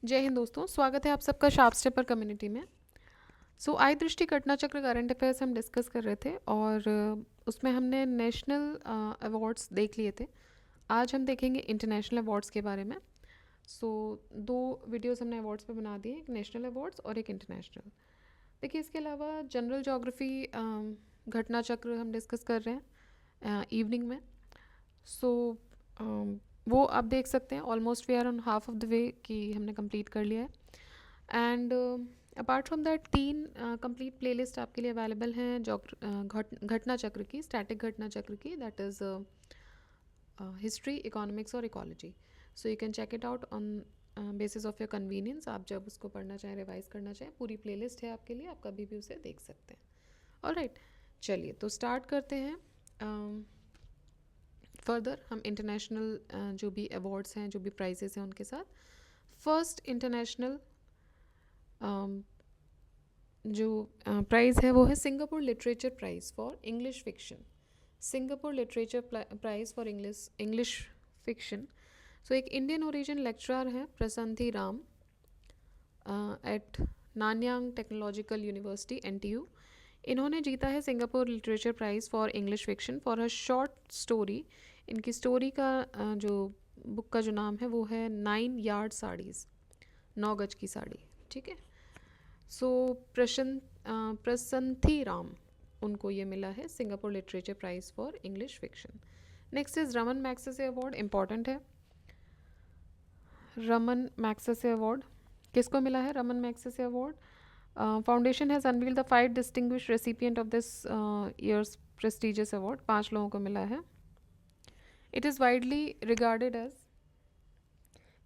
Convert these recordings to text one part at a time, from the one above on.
जय हिंद दोस्तों, स्वागत है आप सबका शार्प स्टेपर कम्युनिटी में। आई दृष्टि घटना चक्र करंट अफेयर्स हम डिस्कस कर रहे थे और उसमें हमने नेशनल अवार्ड्स देख लिए थे। आज हम देखेंगे इंटरनेशनल अवार्ड्स के बारे में। दो वीडियोस हमने अवार्ड्स पे बना दिए, एक नेशनल अवार्ड्स और एक इंटरनेशनल। देखिए, इसके अलावा जनरल जोग्राफी घटना चक्र हम डिस्कस कर रहे हैं इवनिंग में। सो वो आप देख सकते हैं। Almost we are on half of the way कि हमने कंप्लीट कर लिया है। And apart from that 3 complete playlist आपके लिए अवेलेबल हैं घटना चक्र की, स्टैटिक घटना चक्र की, दैट इज़ हिस्ट्री, इकोनॉमिक्स और ecology. So you can check it out on basis of your convenience. आप जब उसको पढ़ना चाहें, रिवाइज करना चाहें, पूरी प्लेलिस्ट है आपके लिए, आप कभी भी उसे देख सकते हैं। ऑलराइट, चलिए तो स्टार्ट करते हैं। फर्दर हम इंटरनेशनल जो भी अवार्ड्स हैं, जो भी प्राइजेस हैं, उनके साथ फर्स्ट इंटरनेशनल जो प्राइज़ है वो है Singapore literature prize for English fiction. Singapore literature prize for English fiction. So एक इंडियन ओरिजिन लेक्चरर हैं Prasanthi Ram at Nanyang technological university NTU। इन्होंने जीता है Singapore literature prize for English fiction for her short story. इनकी story का जो book का जो नाम है वो है 9 यार्ड साड़ीज़, 9 गज की साड़ी। ठीक है। सो प्रसन्थी राम, उनको ये मिला है Singapore literature prize for English fiction. Next is Raman Magsaysay award, important है। रमन मैग्सेसे अवार्ड किसको मिला है? Raman Magsaysay award foundation has unveiled the 5 distinguished recipient of this year's prestigious award. 5 लोगों को मिला है। It is widely regarded as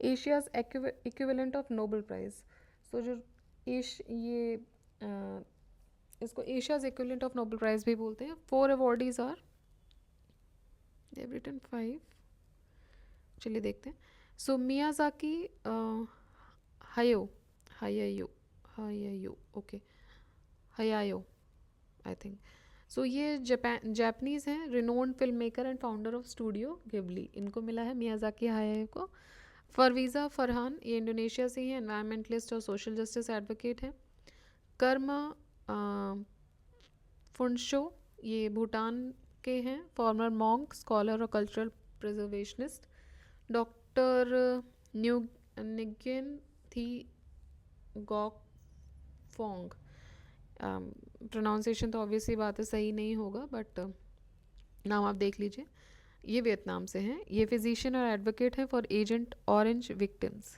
Asia's equivalent of Nobel prize. So जो ये इसको Asia's equivalent of Nobel prize भी बोलते हैं। 4 awardees are, they have written 5। चलिए देखते हैं। सो मियाज़ाकी हायो हायायो हायायो ओके हयायो आई थिंक। सो ये जापानीज़ हैं, renowned film maker and founder of studio Ghibli. इनको मिला है मियाज़ाकी हायायो को। फरवीज़ा फरहान, ये इंडोनेशिया से ही है, एनवायरमेंटलिस्ट और सोशल जस्टिस एडवोकेट है। कर्मा फुनशो, ये भूटान के हैं, फॉर्मर मॉन्क, स्कॉलर और कल्चरल प्रिजर्वेशनिस्ट। डॉक्टर निगेन थी गॉक फोंग, प्रोनाउंसिएशन तो ऑब्वियसली बात है सही नहीं होगा, बट नाम आप देख लीजिए। ये वियतनाम से हैं। ये फिजिशियन और एडवोकेट हैं for agent orange victims.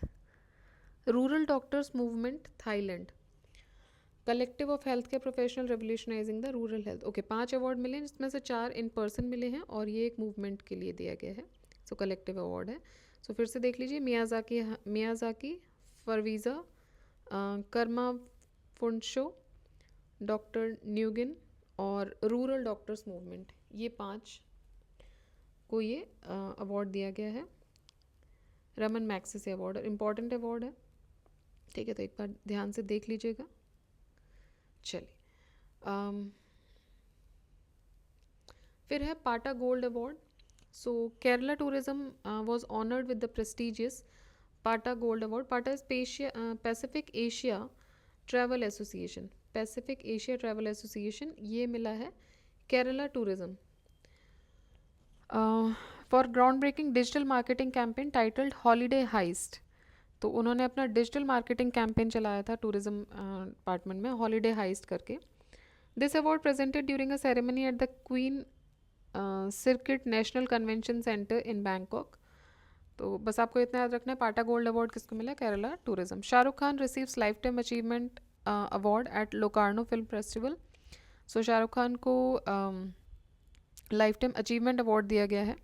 Rural doctors movement Thailand, collective of health care professional revolutionising the rural health. Okay, 5 award मिले हैं, जिसमें से 4 इन पर्सन मिले हैं और ये एक मूवमेंट के लिए दिया गया है। सो कलेक्टिव अवार्ड है। सो फिर से देख लीजिए, मियाज़ाकी, फरवीज़ा, कर्मा फुनशो, डॉक्टर न्यूगिन और रूरल डॉक्टर्स मूवमेंट, ये 5 को ये अवार्ड दिया गया है। Raman Magsaysay award important award है। ठीक है, तो एक बार ध्यान से देख लीजिएगा। चलिए, फिर है PATA gold award. So Kerala tourism was honoured with the prestigious PATA gold award. PATA is Pacific Asia travel association, Pacific Asia travel association, ये मिला है Kerala tourism for ground breaking digital marketing campaign titled holiday heist. तो उन्होंने अपना digital marketing campaign चलाया था tourism department में, holiday heist करके। This award presented during a ceremony at the Queen Sirikit National Convention Centre in Bangkok. तो बस आपको इतना याद रखना है, पाटा गोल्ड अवार्ड किसको मिला? Kerala tourism. Shahrukh Khan receives life time achievement award at Locarno film festival. So Shahrukh Khan को लाइफ टाइम अचीवमेंट अवार्ड दिया गया है।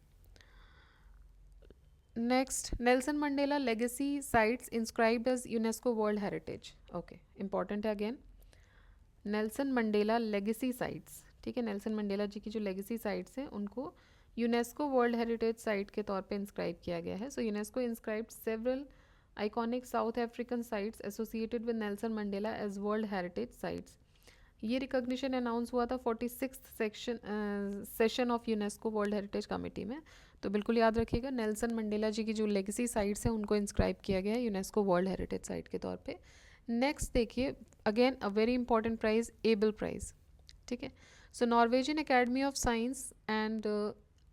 Next, Nelson Mandela legacy sites inscribed as UNESCO world heritage. Okay, important है again, Nelson Mandela legacy sites. ठीक है, Nelson Mandela जी की जो legacy sites हैं उनको यूनेस्को वर्ल्ड हेरिटेज साइट के तौर पे इंस्क्राइब किया गया है। So UNESCO inscribed several iconic South African sites associated with Nelson Mandela as world heritage sites. ये रिकॉग्निशन अनाउंस हुआ था 46th session of UNESCO world heritage committee में। तो बिल्कुल याद रखिएगा, नेल्सन मंडेला जी की जो लेगेसी साइट्स हैं उनको इंस्क्राइब किया गया है यूनेस्को वर्ल्ड हेरिटेज साइट के तौर पे। नेक्स्ट देखिए, again a very important prize, Abel prize. ठीक है, so Norwegian academy of science and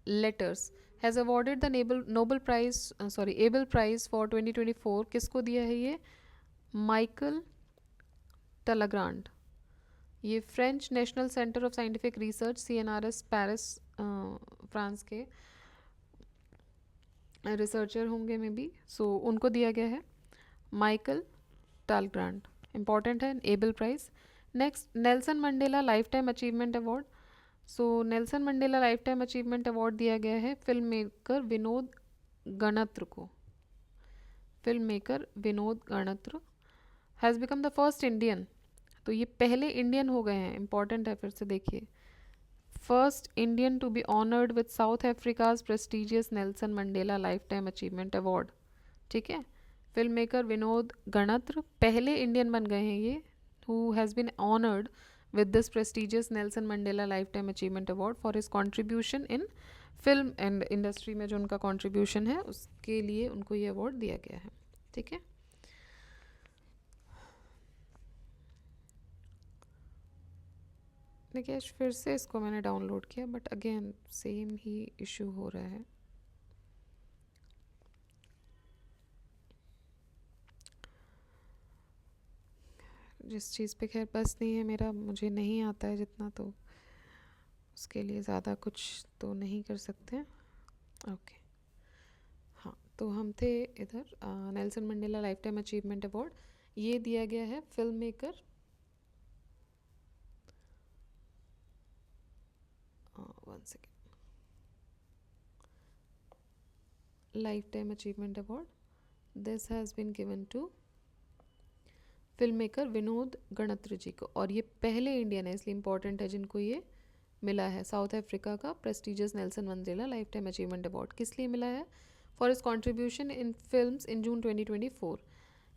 letters has awarded the Nobel prize Abel prize for 2024। किसको दिया है ये? Michael Talagrand. ये French national centre of scientific research CNRS Paris France के researcher होंगे maybe, so उनको दिया गया है माइकल टालग्रांड। इंपॉर्टेंट है, Abel prize. Next, Nelson Mandela life time achievement award. So Nelson Mandela life time achievement award दिया गया है फिल्म मेकर विनोद गणत्र को। Film maker Vinod Ganatra has become the first Indian, तो ये पहले इंडियन हो गए हैं, इंपॉर्टेंट है, फिर से देखिए, first Indian to be honoured with South Africa's prestigious Nelson Mandela life time achievement award. ठीक है, फिल्म मेकर विनोद गणत्र पहले इंडियन बन गए हैं ये, who has been honoured with this prestigious Nelson Mandela Lifetime Achievement Award for his contribution in film and industry में जो उनका contribution है उसके लिए उनको ये award दिया गया है। ठीक है, देखिए फिर से इसको मैंने डाउनलोड किया but again same he issue हो रहा है। जिस चीज़ पे खैर बस नहीं है मेरा, मुझे नहीं आता है जितना, तो उसके लिए ज़्यादा कुछ तो नहीं कर सकते। ओके, हाँ, तो हम थे इधर, Nelson Mandela life time achievement award ये दिया गया है film maker, one second, life time achievement award this has been given to film maker Vinod Ganatra ji को, और ये पहले इंडियन है इसलिए इम्पॉर्टेंट है जिनको ये मिला है साउथ अफ्रीका का prestigious Nelson Mandela life time achievement award. किस लिए मिला है? For his contribution in films in June 2024।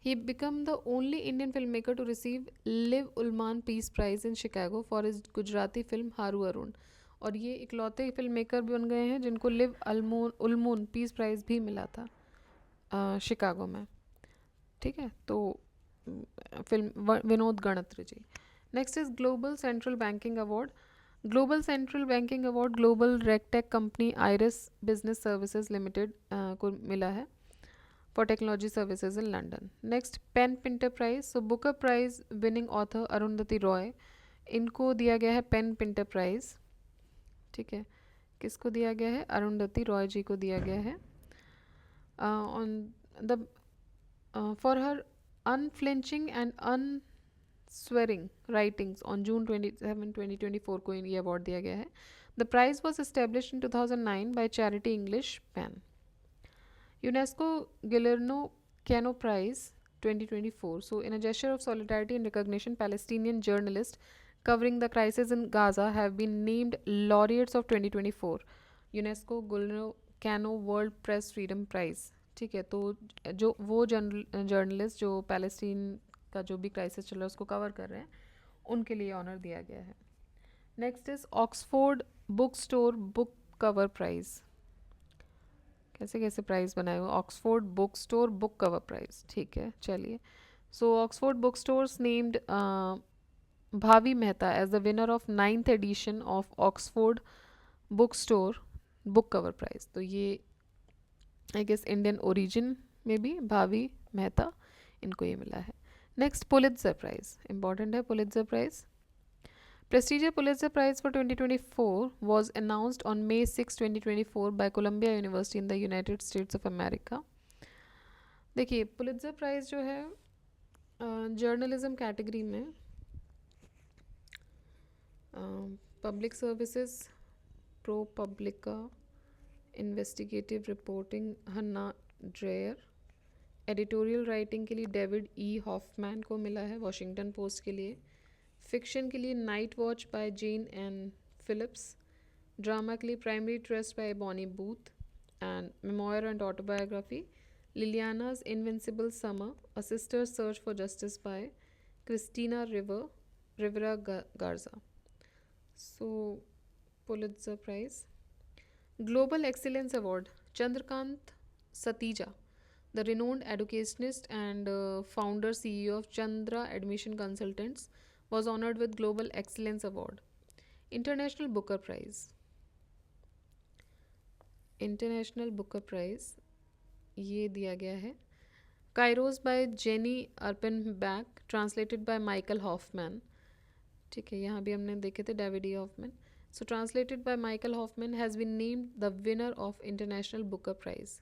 He become the only Indian film maker to receive Liv Ullmann peace prize in Chicago for his Gujarati film Haru Arun, और ये इकलौते film maker भी बन गए हैं जिनको लिव उलमून पीस प्राइज भी मिला था शिकागो में। ठीक है, तो film Vinod Ganatra ji. Next is global central banking award. Global central banking award global regtech company Iris business services limited को मिला है for technology services in London. Next, pen Pinter prize. So Booker prize winning author Arundhati Roy, इनको दिया गया है pen Pinter prize. ठीक है, किसको दिया गया है? अरुंधति रॉय जी को दिया गया है on the for her unflinching and unswerving writings on June 27, 2024 को ये अवार्ड दिया गया है। The prize was established in 2009 by charity English pen. UNESCO Guillermo Cano prize 2024. So, in a gesture of solidarity and recognition, Palestinian journalists covering the crisis in Gaza have been named laureates of 2024 UNESCO Gulno Cano World Press Freedom Prize. ठीक है, तो जो वो journalist जो Palestine का जो भी crisis चल रहा है उसको कवर कर रहे हैं उनके लिए ऑनर दिया गया है। Next is Oxford book store book cover prize. कैसे कैसे प्राइज़ बनाए हुए? Oxford book store book cover prize. ठीक है, चलिए। So Oxford book stores named Bhavi Mehta as the winner of 9th edition of Oxford book store book cover prize. तो ये I guess Indian origin में भी भावी मेहता, इनको ये मिला है। Next, Pulitzer prize. इंपॉर्टेंट है Pulitzer prize. Prestigious Pulitzer Prize for 2024 was announced on May 6, 2024 by Columbia University in the United States of America. देखिए, पुलित्ज़र प्राइज़ जो है जर्नलिज्म कैटेगरी में public services, pro publica, investigative reporting Hannah Dreyer, editorial writing के लिए David E Hoffmann को मिला है Washington post के लिए, फिक्शन के लिए night watch by Jayne and Phillips, drama के लिए primary trust by Bonnie Booth and memoir and autobiography Liliana's invincible summer a sister search for justice by Cristina Rivera Garza. So Pulitzer prize. Global Excellence Award, Chandrakant Satija, the renowned educationist and founder CEO of Chandra Admission Consultants, was honored with Global Excellence Award. International Booker Prize, international Booker prize ये दिया गया है Kairos by Jenny अर्पन बैक, translated by Michael Hofmann. ठीक है, यहाँ भी हमने देखे थे David E Hoffman. So translated by Michael Hofmann has been named the winner of international Booker prize.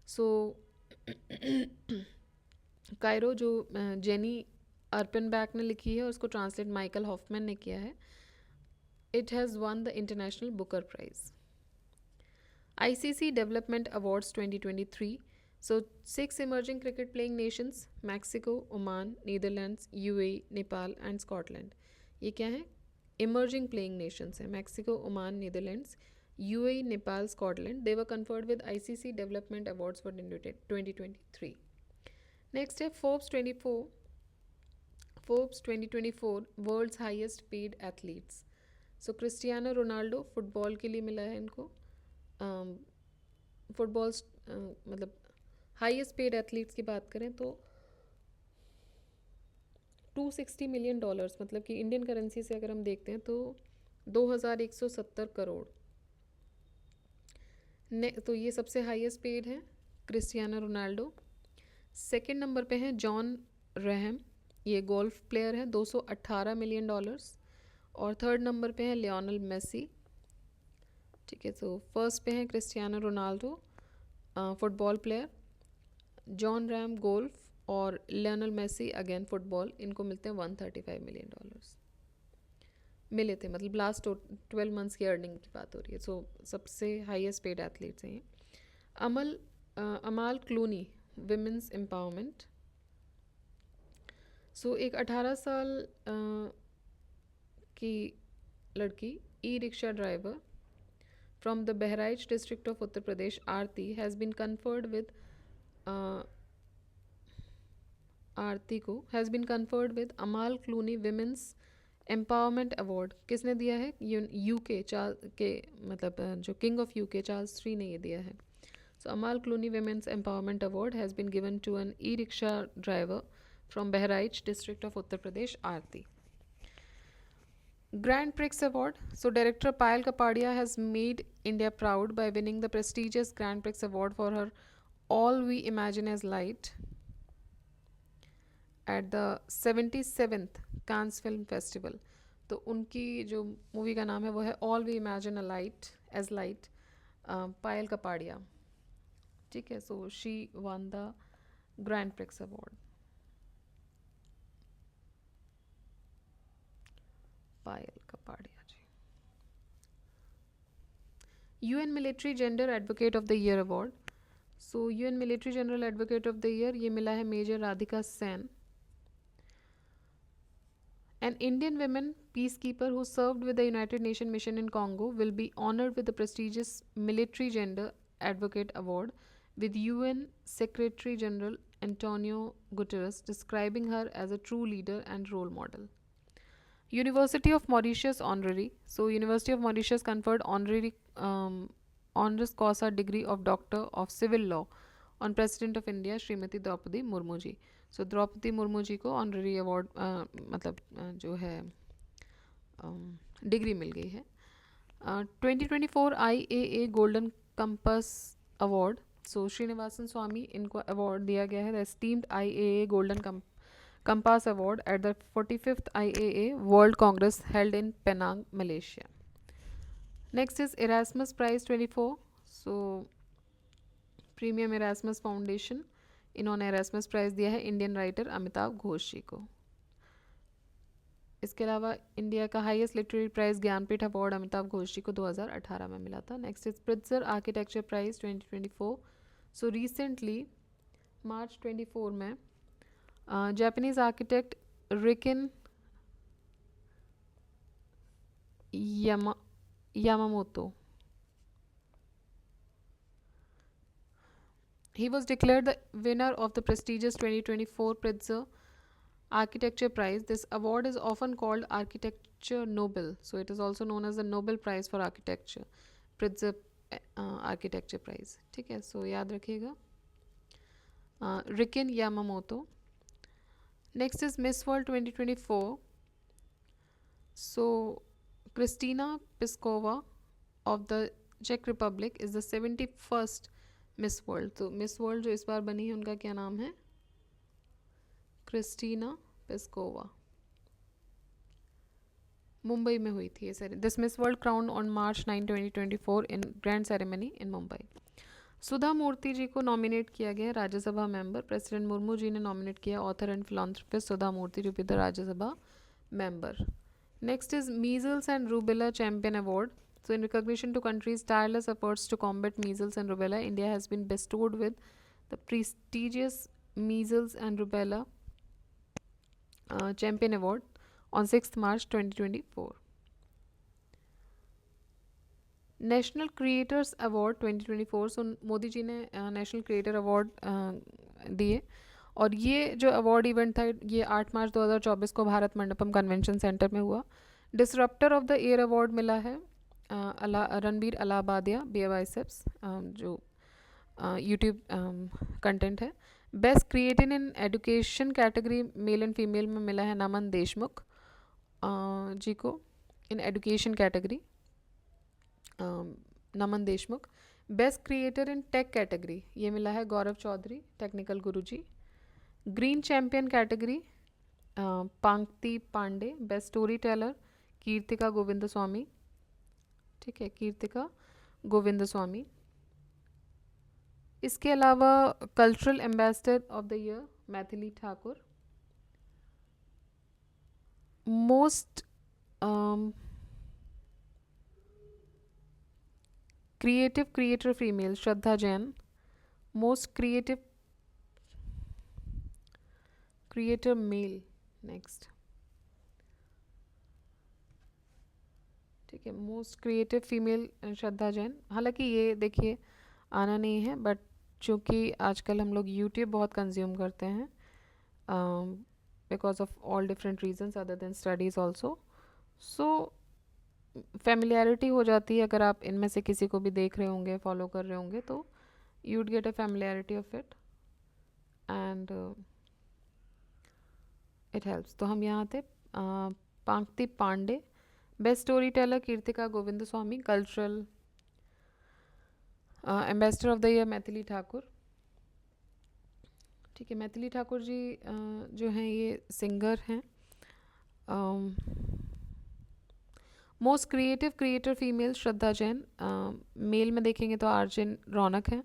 So Kairos जो जेनी अर्पन बैक ने लिखी है और उसको ट्रांसलेट माइकल हॉफमैन ने किया है, it has won the international Booker prize. ICC Development Awards 2023. So, 6 emerging cricket playing nations: Mexico, Oman, Netherlands, UAE, Nepal and Scotland. ये क्या है? Emerging playing nations हैं Mexico, Oman, Netherlands, UAE, Nepal, Scotland. They were conferred with ICC Development Awards for 2023. Next है Forbes 24. Forbes 2024 World's Highest Paid Athletes. So, Cristiano Ronaldo football के लिए मिला है इनको फुटबॉल मतलब हाईएस्ट पेड एथलीट्स की बात करें तो $260 मिलियन, मतलब कि इंडियन करेंसी से अगर हम देखते हैं तो 2170 करोड़ ने। तो ये सबसे हाईएस्ट पेड है क्रिस्टियानो रोनाल्डो। सेकंड नंबर पे है जॉन रहम, ये गोल्फ प्लेयर है, $218 मिलियन। और थर्ड नंबर पे है लियोनल मेसी। ठीक है, तो फर्स्ट पे है Cristiano Ronaldo football player, John RAM golf और लियोनल मेसी अगेन फुटबॉल। इनको मिलते हैं $135 मिलियन मिले थे, मतलब लास्ट 12 मंथ्स की अर्निंग की बात हो रही है। सो सबसे हाईएस्ट पेड एथलीट्स हैं ये। अमाल क्लूनी विमेंस एम्पावरमेंट। सो एक 18 साल की लड़की e rickshaw driver from the Bahraich district of Uttar Pradesh, Aarti, has been conferred with Amal Clooney Women's Empowerment Award. किसने दिया है? यूके के मतलब जो king of UK Charles III ने ये दिया है। So Amal Clooney Women's Empowerment Award has been given to an e-rickshaw driver from Bahraich district of Uttar Pradesh, Aarti. Grand Prix Award. So director Payal Kapadia has made India proud by winning the prestigious Grand Prix Award for her All We Imagine as Light at the 77th Cannes Film Festival. तो उनकी जो movie का नाम है वो है All We Imagine as Light, पायल कपाड़िया। ठीक है, so she won the Grand Prix Award. Payal Kapadia ji. UN Military Gender Advocate of the Year Award. So UN Military General Advocate of the Year ये मिला है major Radhika Sen. An Indian woman peacekeeper who served with the United Nations mission in Congo will be honored with the prestigious Military Gender Advocate Award, with UN Secretary General Antonio Guterres describing her as a true leader and role model. University of Mauritius honorary. So University of Mauritius conferred honoris causa degree of Doctor of Civil Law on President of India Shrimati Draupadi Murmu ji. So Draupadi Murmu ji को honorary award मतलब जो है degree मिल गई है। 2024 IAA golden compass award. सो श्रीनिवासन स्वामी इनको award दिया गया है the esteemed IAA golden Compass Award at the 45th IAA World Congress held in Penang, Malaysia. Next is Erasmus Prize 24. So Premium Erasmus Foundation इन्होंने Erasmus Prize दिया है Indian writer Amitabh Ghosh ji को। इसके अलावा इंडिया का highest literary prize Jnanpith award Amitabh Ghosh ji को 2018 में मिला था। Next is Pritzker architecture prize 2024। So recently March 24 में Japanese architect Riken Yamamoto, he was declared the winner of the prestigious 2024 Pritzker Architecture Prize. This award is often called architecture Nobel, so it is also known as the Nobel prize for architecture, Pritzker architecture prize, ठीक है, so याद रखिएगा। Riken Yamamoto. Next is Miss World 2024, so Kristina Pyszkova of the चेक Republic is the 71st Miss World. तो Miss World जो इस बार बनी है उनका क्या नाम है? Christina Piskova. मुंबई में हुई थी ये sir. This Miss World crown on March 9, 2024 in grand ceremony in Mumbai. Sudha Murthy ji को नॉमिनेट किया गया राज्यसभा मेंबर। प्रेसिडेंट मुर्मू जी ने नॉमिनेट किया author and philanthropist Sudha Murthy to be the Rajya Sabha member. Next is measles and rubella champion award. So in recognition to countries' tireless efforts to combat measles and rubella, India has been bestowed with the prestigious Measles and Rubella Champion Award on 6th March 2024. National creators award 2024, सो मोदी जी ने national creator award दिए, और ये जो award event था ये 8 मार्च 2024 को Bharat Mandapam convention centre में हुआ। Disruptor of the year award मिला है रणबीर अलाहाबादिया BAYSEPS, जो यूट्यूब कंटेंट है। Best creative in education category male and female में मिला है नमन देशमुख जी को in education category, Naman Deshmukh. Best creator in tech category ये मिला है Gaurav Chaudhary technical Guruji. Green champion category Pankti Pandey. Best story teller Kirtika Govindasamy, ठीक है, कीर्तिका गोविंद स्वामी। इसके अलावा cultural ambassador of the year Maithili Thakur. Most creative creator female Shraddha Jain. Most creative creator male next, ठीक है, most creative female Shraddha Jain. हालांकि ये देखिए आना नहीं है, बट चूँकि आजकल हम लोग यूट्यूब बहुत कंज्यूम करते हैं because of all different reasons other than studies also, so familiarity हो जाती है। अगर आप इनमें से किसी को भी देख रहे होंगे, फॉलो कर रहे होंगे, तो you would get a familiarity of it and it helps. तो हम यहाँ थे Pankti Pandey. Best story teller Kirtika Govindasamy. Cultural ambassador of the year Maithili Thakur, ठीक है। मैथिली ठाकुर जी जो हैं ये सिंगर हैं। Most creative creator female Shraddha Jain. Male में देखेंगे तो आर्जन रौनक हैं।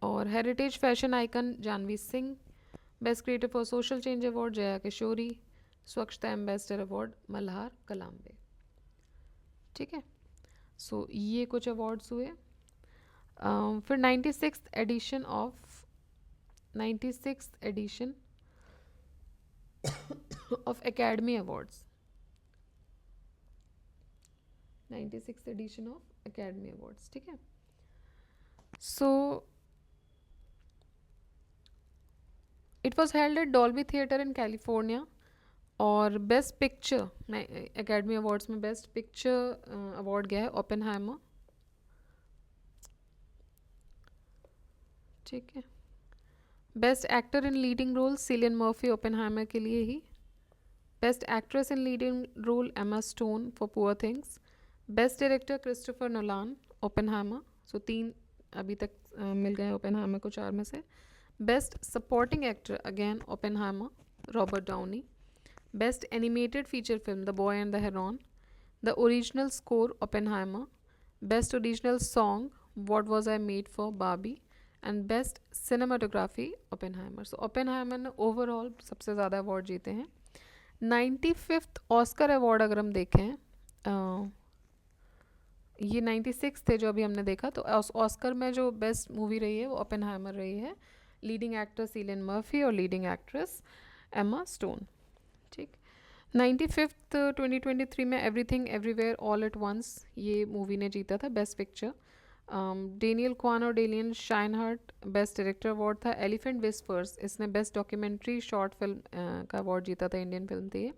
और heritage fashion icon Jahnvi Singh. Best creative for social change award Jaya Kishori. Swachhata ambassador award Malhar कलाम्बे, ठीक है। सो ये कुछ अवार्ड्स हुए। फिर 96th edition of academy awards, 96th edition of academy awards, ठीक है। So it was held at Dolby theatre in California. और best picture academy awards में बेस्ट पिक्चर अवार्ड गया है ओपेनहाइमर, ठीक है। Best actor in leading role Cillian Murphy Oppenheimer के लिए ही। Best actress in leading role Emma Stone for poor things. Best director Christopher Nolan Oppenheimer, so 3 अभी तक मिल गए ओपेनहाइमर को 4 में से। Best supporting actor again Oppenheimer Robert Downey. Best animated feature film the boy and the heron. The original score Oppenheimer. Best original song what was I made for Barbie. And best cinematography Oppenheimer. So Oppenheimer ने overall सबसे ज़्यादा award जीते हैं। 95th Oscar award अगर हम देखें, ये 96 थे जो अभी हमने देखा, तो ऑस्कर में जो बेस्ट मूवी रही है वो ओपेनहाइमर रही है। लीडिंग एक्टर सिलियन मर्फी और लीडिंग एक्ट्रेस एमा स्टोन, ठीक। 95th 2023 में Everything Everywhere All at Once ये मूवी ने जीता था बेस्ट पिक्चर। डेनियल क्वान और डेलियन शाइनहर्ट बेस्ट डायरेक्टर अवार्ड था। एलिफेंट विस्पर्स इसने बेस्ट डॉक्यूमेंट्री शॉर्ट फिल्म का अवार्ड जीता था, इंडियन फिल्म थी ये।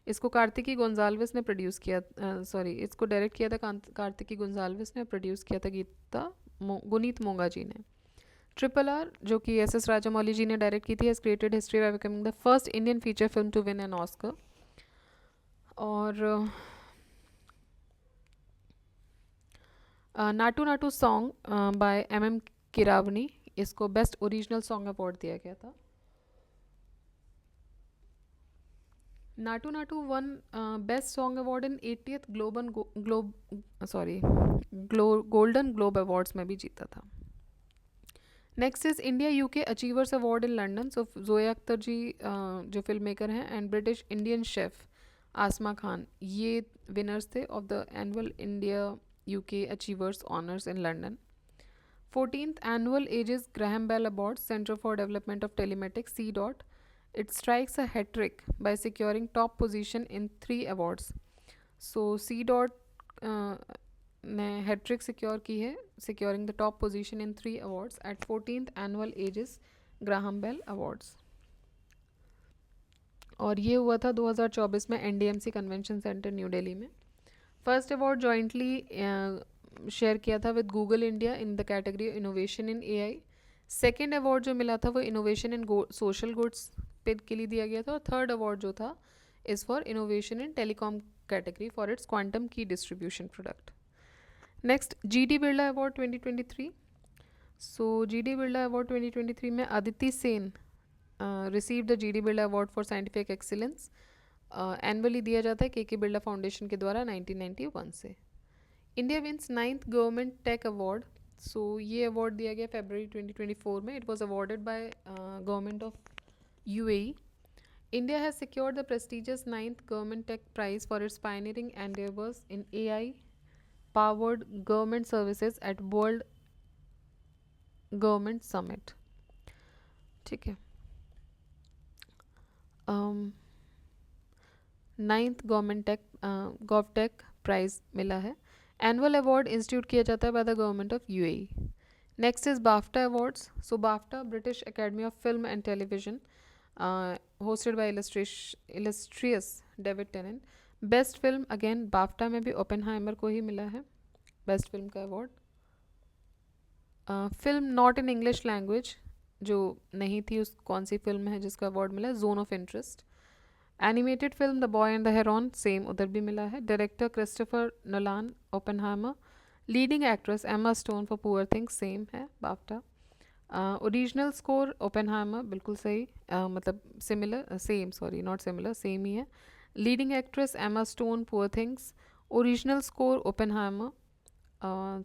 इसको कार्तिकी गोंजाल्विस ने प्रोड्यूस किया, सॉरी इसको डायरेक्ट किया था कार्तिकी गोंजाल्विस ने, प्रोड्यूस किया था गुनीत मोंगा जी ने। ट्रिपल आर जो कि एस एस राजामौली जी ने डायरेक्ट की थी, has created history by becoming the first Indian feature film to win an Oscar. और Naatu Naatu song by M Keeravani, इसको बेस्ट ओरिजिनल सॉन्ग अवार्ड दिया गया था। Naatu Naatu won best song award in 80th golden globe awards में भी जीता था। Next is India UK achievers award in London. So Zoya Akhtar ji जो फिल्म मेकर हैं and British Indian chef Asma Khan, ये विनर्स थे of the annual India UK achievers honours in London. 14th Annual Aegis Graham Bell Awards, Center for Development of Telematics, C. It strikes a hat trick by securing top position in 3 awards. So C. ने hat trick secure की है, securing the top position in 3 awards at 14th Annual Aegis Graham Bell Awards. और ये हुआ था 2024 में NDMC convention centre new Delhi में। First award jointly share किया था with Google India in the category innovation in AI। Second award जो मिला था वो इनोवेशन इन सोशल गुड्स पे के लिए दिया गया था। और थर्ड अवार्ड जो था is for innovation in telecom category for its quantum key distribution product. Next GD Birla award 2023। So GD Birla award 2023 में Aditi Sen receive the GD Birla award for scientific excellence. Annually दिया जाता है KK बिरला फाउंडेशन के द्वारा 1991 से। India wins 9th government tech award. So ये award दिया गया फरवरी 2024 में। It was awarded by government of UAE। India has secured the prestigious 9th Government Tech Prize for its pioneering endeavors in AI-powered government services at World Government Summit। ठीक है, 9th government take GovTech prize मिला है। Annual award institute किया जाता है by the government of UAE। Next is BAFTA awards. So BAFTA British academy of film and television, hosted by illustrious David Tennant। Best film again BAFTA में भी Oppenheimer को ही मिला है बेस्ट फिल्म का award. Film not in English language जो नहीं थी, उस कौन सी फिल्म है जिसका अवार्ड मिला है? Zone of interest. Animated film the boy and the heron, same उधर भी मिला है। Director Christopher Nolan, Oppenheimer. Leading actress Emma Stone for poor things, same है बाफ्टा। ओरिजिनल स्कोर ओपेनहाइमर, बिल्कुल सही, मतलब similar, same, sorry not similar, same ही है। Leading actress Emma Stone, poor things. Original score Oppenheimer.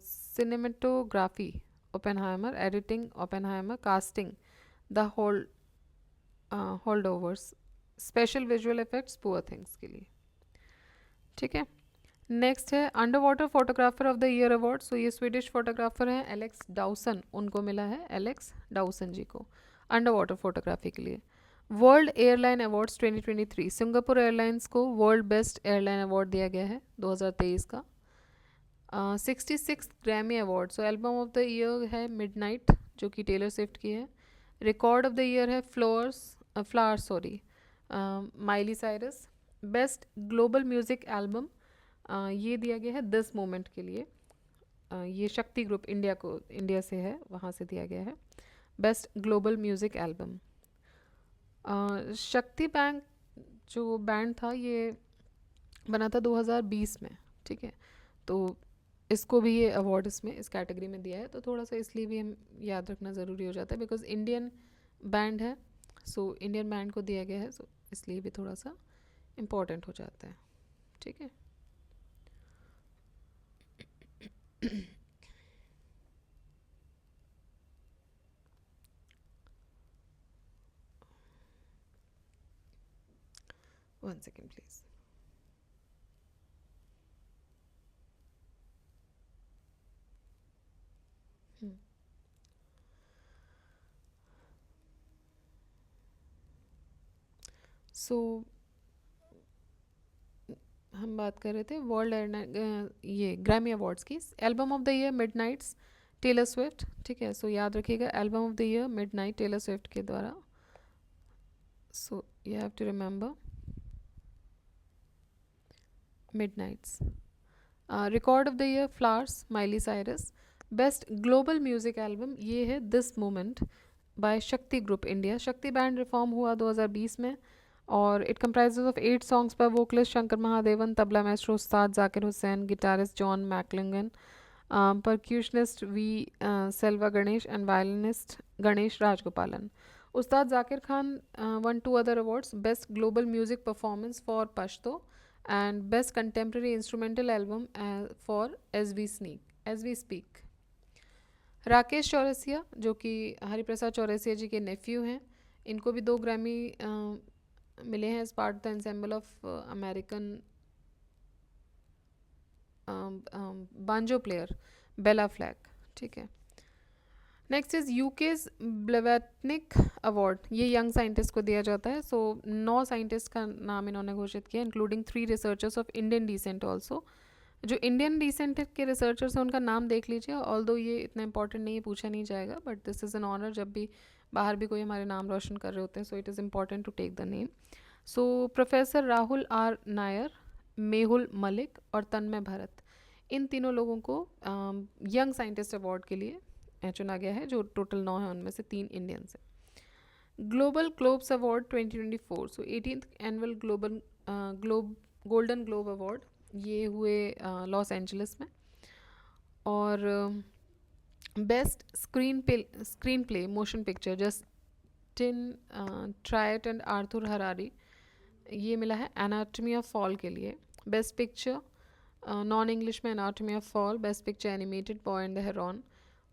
Cinematography Oppenheimer. Editing Oppenheimer. Casting the holdovers. Special visual effects poor things के लिए। ठीक है, next है under water photographer of the year award. So ये Swedish photographer हैं Alex Dawson, उनको मिला है, एलेक्स डाउसन जी को अंडर वाटर फोटोग्राफी के लिए। World airline awards 2023, Singapore airlines को वर्ल्ड बेस्ट एयरलाइन अवार्ड दिया गया है 2023 का। 66 Grammy award. So album of the year है मिडनाइट जो कि टेलर स्विफ्ट की है। रिकॉर्ड ऑफ द ईयर है flowers Miley Cyrus. Best global music album ये दिया गया है दिस मोमेंट के लिए। ये शक्ति ग्रुप इंडिया से है, वहाँ से दिया गया है बेस्ट ग्लोबल म्यूजिक एल्बम। शक्ति बैंक जो बैंड था ये बना था 2020 में। ठीक है, तो इसको भी ये अवार्ड इसमें इस कैटेगरी में दिया है, तो थोड़ा सा इसलिए भी हम याद रखना ज़रूरी हो जाता है बिकॉज इंडियन बैंड है। सो इंडियन बैंड को दिया गया है, सो इसलिए भी थोड़ा सा इम्पोर्टेंट हो जाता है। ठीक है, one second please। सो हम बात कर रहे थे वर्ल्ड ये ग्रैमी अवार्ड्स की। Album of the year Midnights Taylor Swift. ठीक है, सो याद रखिएगा album of the year midnight Taylor Swift के द्वारा। So you have to remember. Midnights. Record of the year Flowers, Miley Cyrus. Best global music album ये है this moment by Shakti group India. Shakti band reform हुआ 2020 में और it comprises of 8 songs by vocalist Shankar Mahadevan, tabla master Ustad Zakir Hussain, guitarist John McLaughlin, percussionist V. Selva Ganesh, and violinist Ganesh Rajgopalan. Ustad Zakir Khan won 2 other awards: Best Global Music Performance for Pashto and Best Contemporary Instrumental Album for As We Speak. Rakesh Chaurasia जो कि हरिप्रसाद चौरसिया जी के नेफ्यू हैं, इनको भी 2 Grammy मिले हैं as part the ensemble of American banjo player Bela Fleck. ठीक है। Next is UK's Blavatnik award. ये यंग साइंटिस्ट को दिया जाता है। सो 9 साइंटिस्ट का नाम इन्होंने घोषित किया, including 3 researchers of Indian descent also. जो इंडियन डिसेंट के रिसर्चर्स हैं उनका नाम देख लीजिए, ऑल्दो ये इतना इंपॉर्टेंट नहीं है, पूछा नहीं जाएगा, but this is an honour जब भी बाहर भी कोई हमारे नाम रोशन कर रहे होते हैं, so it is important to take the name. So professor Rahul R Nair, Mehul Malik और तन्मय भरत, इन तीनों लोगों को यंग साइंटिस्ट अवार्ड के लिए चुना गया है, जो टोटल 9 हैं, उनमें से 3 इंडियंस हैं। Global globes award 2024, so 18th annual golden globe award ये हुए लॉस एंजलिस में। और best screenplay motion picture Justine Triet and Arthur Harari, ये मिला है एनाटॉमी ऑफ फॉल के लिए। बेस्ट पिक्चर नॉन इंग्लिश में anatomy of fall. Best picture animated boy and the heron.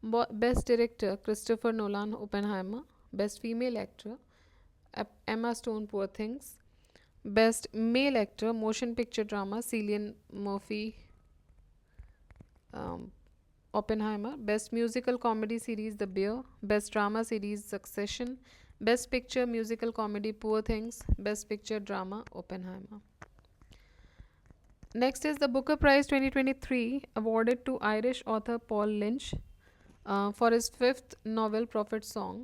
Best director Christopher Nolan Oppenheimer. Best female actor Emma Stone poor things. Best male actor motion picture drama Cillian Murphy Oppenheimer. Best musical comedy series the Bear. Best drama series Succession. Best picture musical comedy Poor things. Best picture drama Oppenheimer. Next is the Booker Prize 2023 awarded to Irish author Paul Lynch for his 5th novel Prophet Song.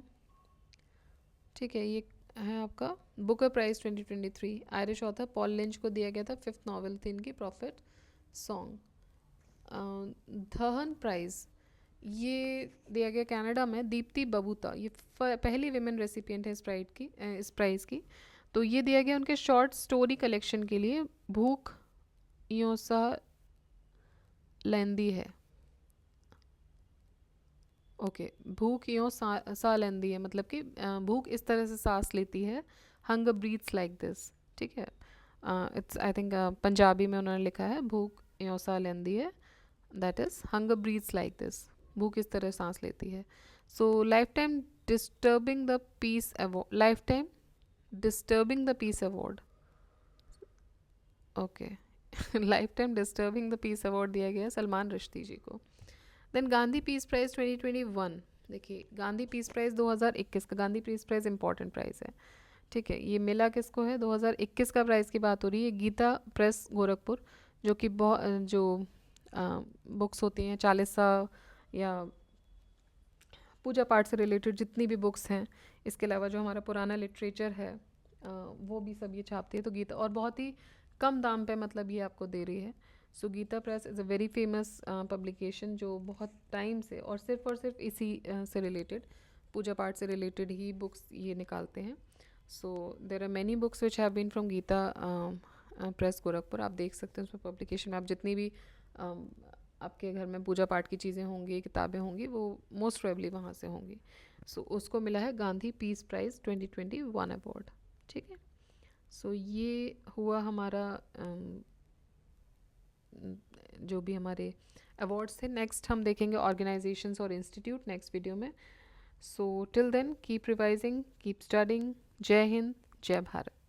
ठीक है, ये है आपका Booker prize 2023। Irish author Paul Lynch को दिया गया था, 5th novel थी इनकी प्रॉफिट सॉन्ग। धहन प्राइज ये दिया गया कनाडा में, दीप्ति बबूता, ये पहली विमेन रेसिपिएंट है इस प्राइज़ की। तो ये दिया गया उनके शॉर्ट स्टोरी कलेक्शन के लिए, भूख यूँ सा लेंदी है। ओके, भूख यूँ सा लेंदी है, मतलब कि भूख इस तरह से सांस लेती है, हंगर ब्रीथ्स लाइक दिस। ठीक है, इट्स आई थिंक पंजाबी में उन्होंने लिखा है भूख यूँ सा लेंदी है, that is hunger breathes like this, भूख इस तरह सांस लेती है। So life time disturbing the peace award, life time disturbing the peace award, okay life time disturbing the peace award दिया गया सलमान रुश्दी जी को। देन गांधी पीस प्राइज़ 2021, देखिए गांधी पीस प्राइज़ 2021 का, Gandhi peace prize important prize है। ठीक है, ये मिला किसको है, 2021 का प्राइज़ की बात हो रही है, गीता प्रेस गोरखपुर, जो कि जो बुक्स होती हैं 40 या पूजा पाठ से रिलेटेड जितनी भी बुक्स हैं, इसके अलावा जो हमारा पुराना लिटरेचर है वो भी सब ये छापती है। तो गीता, और बहुत ही कम दाम पे मतलब ये आपको दे रही है। So Gita press is a very famous publication जो बहुत टाइम से और सिर्फ इसी से रिलेटेड, पूजा पाठ से रिलेटेड ही बुक्स ये निकालते हैं। So there are many books which have been from Gita press Gorakhpur. आप देख सकते हैं उसमें पब्लिकेशन में, आप जितनी भी आपके घर में पूजा पाठ की चीज़ें होंगी, किताबें होंगी, वो मोस्ट प्रोबेबली वहाँ से होंगी। सो उसको मिला है गांधी पीस प्राइज़ 2021 अवार्ड। ठीक है, सो ये हुआ हमारा जो भी हमारे अवार्ड्स थे। नेक्स्ट हम देखेंगे ऑर्गेनाइजेशंस और इंस्टीट्यूट नेक्स्ट वीडियो में। So till then keep revising, keep studying. जय हिंद, जय भारत।